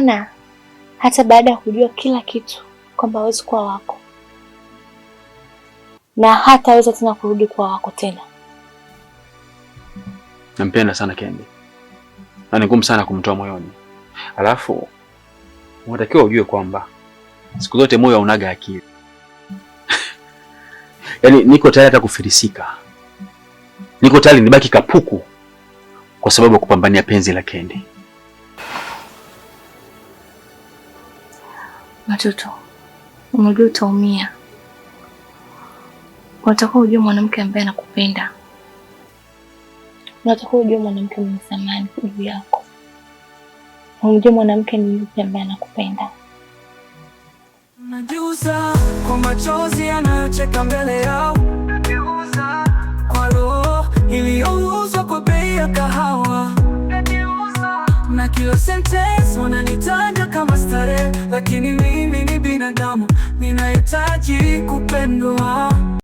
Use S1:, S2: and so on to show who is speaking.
S1: maana hata baada ya kujua kila kitu kwamba hawezi kuwa wako na hataweza tena kurudi kuwa wako tena.
S2: Nampenda sana Kendi na ni ngumu sana kumtoa moyoni. Alafu unatakiwa ujue kwamba siku zote moyo haunaga akili. Yaani niko tayari hata kufilisika, niko tayari nibaki kapuku kwa sababu ya kupambania penzi la Kendi.
S1: Matoto, unajua utaumia. Unatakiwa ujue mwanamke ambaye anakupenda. Unatakiwa ujue mwanamke mwenye thamani juu yako. Unajua mwanamke ni yupi ambaye anakupenda.
S3: Najiuza kwa machozi yanayocheka mbele yao. Najiuza kwa roho iliyouzwa kwa bei ya kahawa. Najiuza na kila sentence wananitaja kama starehe, lakini mimi ni binadamu ninahitaji kupendwa.